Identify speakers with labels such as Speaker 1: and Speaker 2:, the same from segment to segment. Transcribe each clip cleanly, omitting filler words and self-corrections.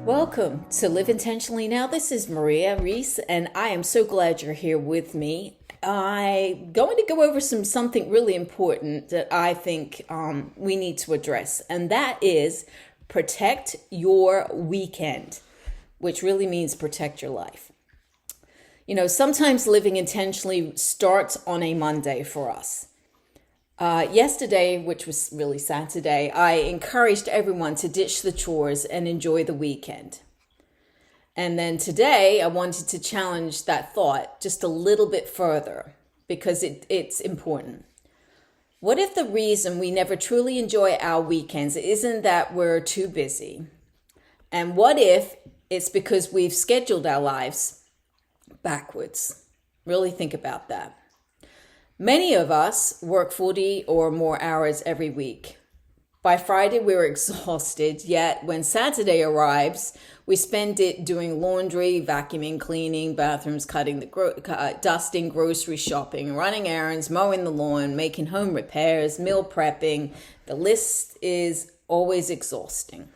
Speaker 1: Welcome to Live Intentionally Now. This is Maria Reese, and I am so glad you're here with me. I'm going to go over something really important that I think we need to address, and that is protect your weekend, which really means protect your life. You know, sometimes living intentionally starts on a Monday for us. Yesterday, which was really Saturday, I encouraged everyone to ditch the chores and enjoy the weekend. And then today, I wanted to challenge that thought just a little bit further because it's important. What if the reason we never truly enjoy our weekends isn't that we're too busy? And what if it's because we've scheduled our lives backwards? Really think about that. Many of us work 40 or more hours every week. By Friday, we're exhausted, yet when Saturday arrives, we spend it doing laundry, vacuuming, cleaning, bathrooms, dusting, grocery shopping, running errands, mowing the lawn, making home repairs, meal prepping. The list is always exhausting.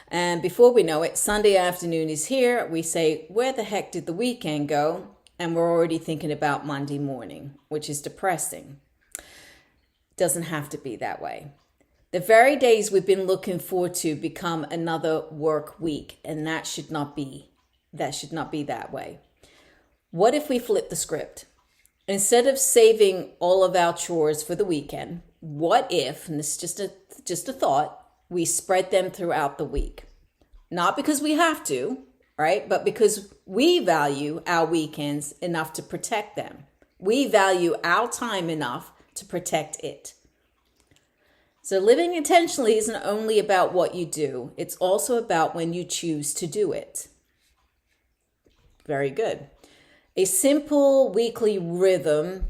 Speaker 1: And before we know it, Sunday afternoon is here. We say, where the heck did the weekend go? And we're already thinking about Monday morning, which is depressing. Doesn't have to be that way. The very days we've been looking forward to become another work week, and that should not be that way. What if we flip the script? Instead of saving all of our chores for the weekend, what if, and this is just a thought, we spread them throughout the week? Not because we have to, right? But because we value our weekends enough to protect them. We value our time enough to protect it. So living intentionally isn't only about what you do. It's also about when you choose to do it. Very good. A simple weekly rhythm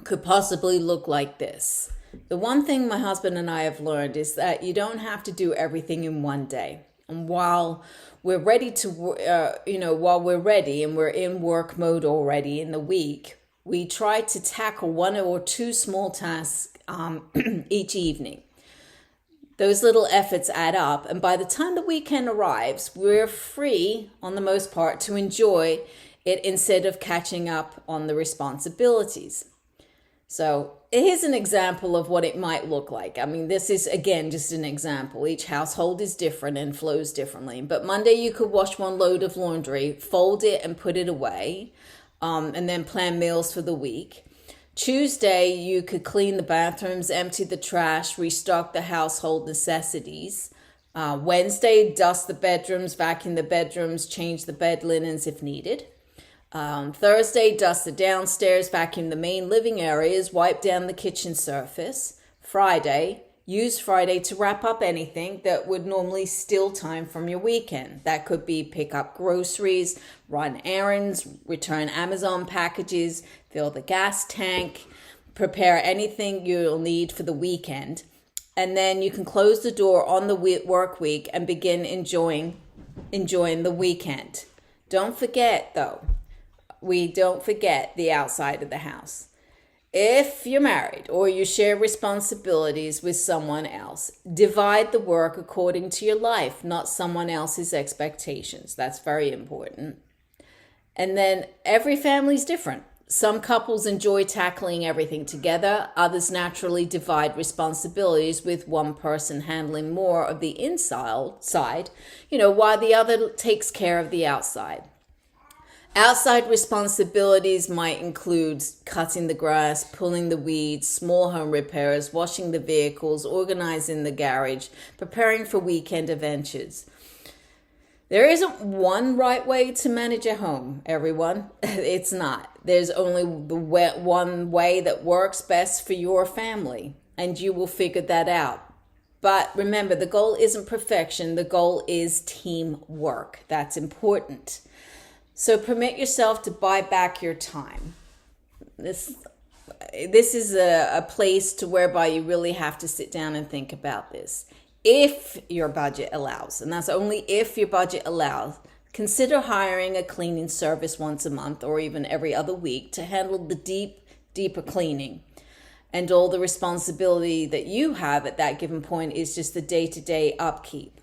Speaker 1: could possibly look like this. The one thing my husband and I have learned is that you don't have to do everything in one day. And while we're ready while we're ready and we're in work mode already in the week, we try to tackle one or two small tasks each evening. Those little efforts add up, and by the time the weekend arrives, we're free, on the most part, to enjoy it instead of catching up on the responsibilities. So here's an example of what it might look like. I mean, this is, again, just an example. Each household is different and flows differently. But Monday, you could wash one load of laundry, fold it and put it away, and then plan meals for the week. Tuesday, you could clean the bathrooms, empty the trash, restock the household necessities. Wednesday, dust the bedrooms, vacuum the bedrooms, change the bed linens if needed. Thursday, dust the downstairs, vacuum the main living areas, wipe down the kitchen surface. Friday, use Friday to wrap up anything that would normally steal time from your weekend. That could be pick up groceries, run errands, return Amazon packages, fill the gas tank, prepare anything you'll need for the weekend. And then you can close the door on the work week and begin enjoying the weekend. Don't forget, though, we don't forget the outside of the house. If you're married or you share responsibilities with someone else, divide the work according to your life, not someone else's expectations. That's very important. And then every family's different. Some couples enjoy tackling everything together. Others naturally divide responsibilities with one person handling more of the inside side, while the other takes care of the outside. Outside responsibilities might include cutting the grass, pulling the weeds, small home repairs, washing the vehicles, organizing the garage, preparing for weekend adventures. There isn't one right way to manage a home, everyone. It's not. There's only one way that works best for your family, and you will figure that out. But remember, the goal isn't perfection. The goal is teamwork. That's important. So permit yourself to buy back your time. This is a place to whereby you really have to sit down and think about this. If your budget allows, and that's only if your budget allows, consider hiring a cleaning service once a month or even every other week to handle the deeper cleaning. And all the responsibility that you have at that given point is just the day-to-day upkeep.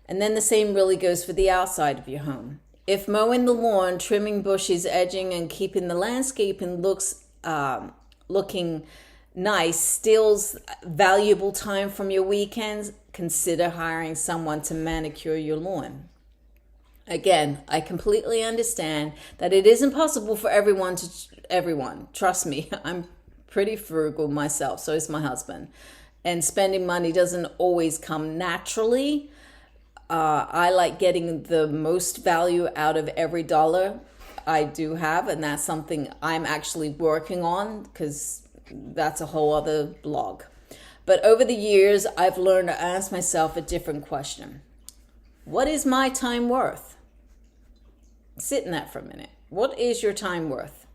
Speaker 1: And then the same really goes for the outside of your home. If mowing the lawn, trimming bushes, edging, and keeping the landscaping looking nice steals valuable time from your weekends, consider hiring someone to manicure your lawn. Again, I completely understand that it isn't possible for everyone. Trust me, I'm pretty frugal myself, so is my husband. And spending money doesn't always come naturally. I like getting the most value out of every dollar I do have, and that's something I'm actually working on, because that's a whole other blog. But over the years, I've learned to ask myself a different question. What is my time worth? Sit in that for a minute. What is your time worth?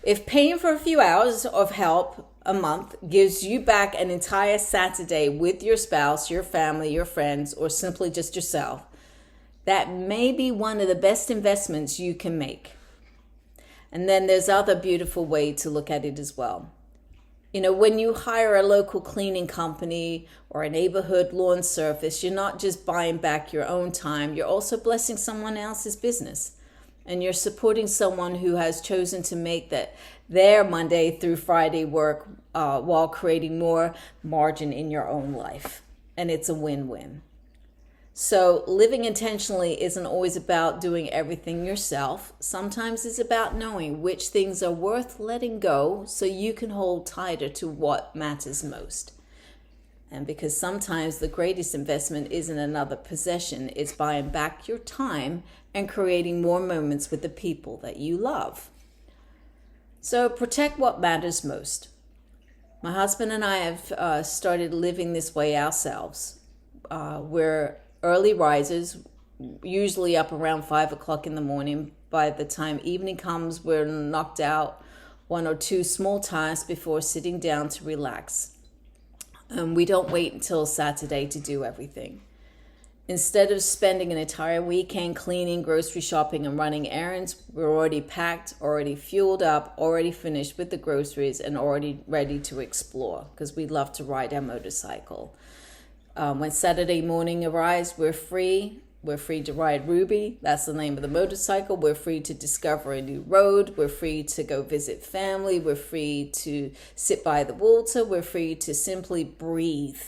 Speaker 1: If paying for a few hours of help a month gives you back an entire Saturday with your spouse, your family, your friends, or simply just yourself, that may be one of the best investments you can make. And then there's other beautiful way to look at it as well. When you hire a local cleaning company or a neighborhood lawn service, you're not just buying back your own time, you're also blessing someone else's business. And you're supporting someone who has chosen to make that their Monday through Friday work while creating more margin in your own life. And it's a win-win. So living intentionally isn't always about doing everything yourself. Sometimes it's about knowing which things are worth letting go so you can hold tighter to what matters most. And because sometimes the greatest investment isn't another possession, it's buying back your time and creating more moments with the people that you love. So protect what matters most. My husband and I have started living this way ourselves. We're early risers, usually up around 5 o'clock in the morning. By the time evening comes, we're knocked out 1 or 2 small tasks before sitting down to relax. We don't wait until Saturday to do everything. Instead of spending an entire weekend cleaning, grocery shopping, and running errands, we're already packed, already fueled up, already finished with the groceries, and already ready to explore, because we love to ride our motorcycle. When Saturday morning arrives, we're free. We're free to ride Ruby. That's the name of the motorcycle. We're free to discover a new road. We're free to go visit family. We're free to sit by the water. We're free to simply breathe.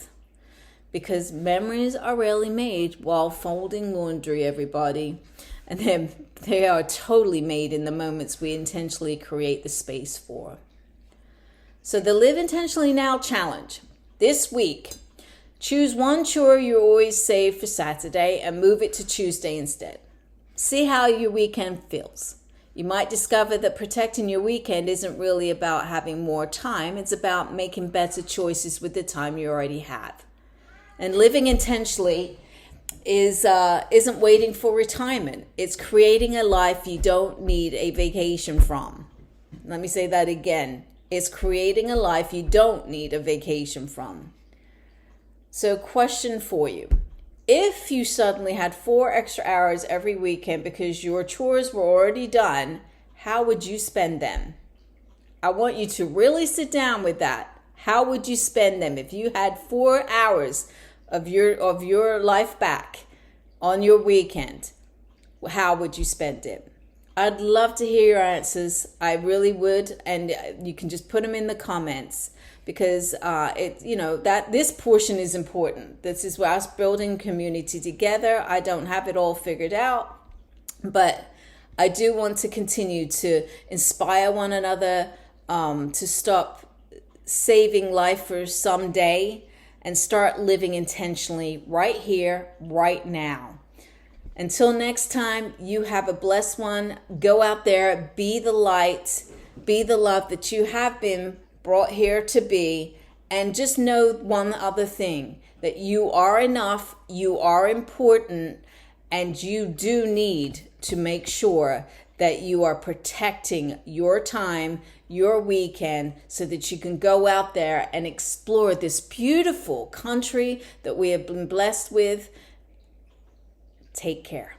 Speaker 1: Because memories are rarely made while folding laundry, everybody. And then they are totally made in the moments we intentionally create the space for. So the Live Intentionally Now challenge. This week, choose one chore you always save for Saturday and move it to Tuesday instead. See how your weekend feels. You might discover that protecting your weekend isn't really about having more time. It's about making better choices with the time you already have. And living intentionally isn't waiting for retirement. It's creating a life you don't need a vacation from. Let me say that again. It's creating a life you don't need a vacation from. So question for you. If you suddenly had 4 extra hours every weekend because your chores were already done, how would you spend them? I want you to really sit down with that. How would you spend them if you had 4 hours of your life back on your weekend? How would you spend it? I'd love to hear your answers. I really would, and you can just put them in the comments, because that this portion is important. This is us building community together. I don't have it all figured out, but I do want to continue to inspire one another to stop saving life for someday and start living intentionally right here, right now. Until next time, you have a blessed one. Go out there, be the light, be the love that you have been brought here to be, and just know one other thing, that you are enough, you are important, and you do need to make sure that you are protecting your time, your weekend, so that you can go out there and explore this beautiful country that we have been blessed with. Take care.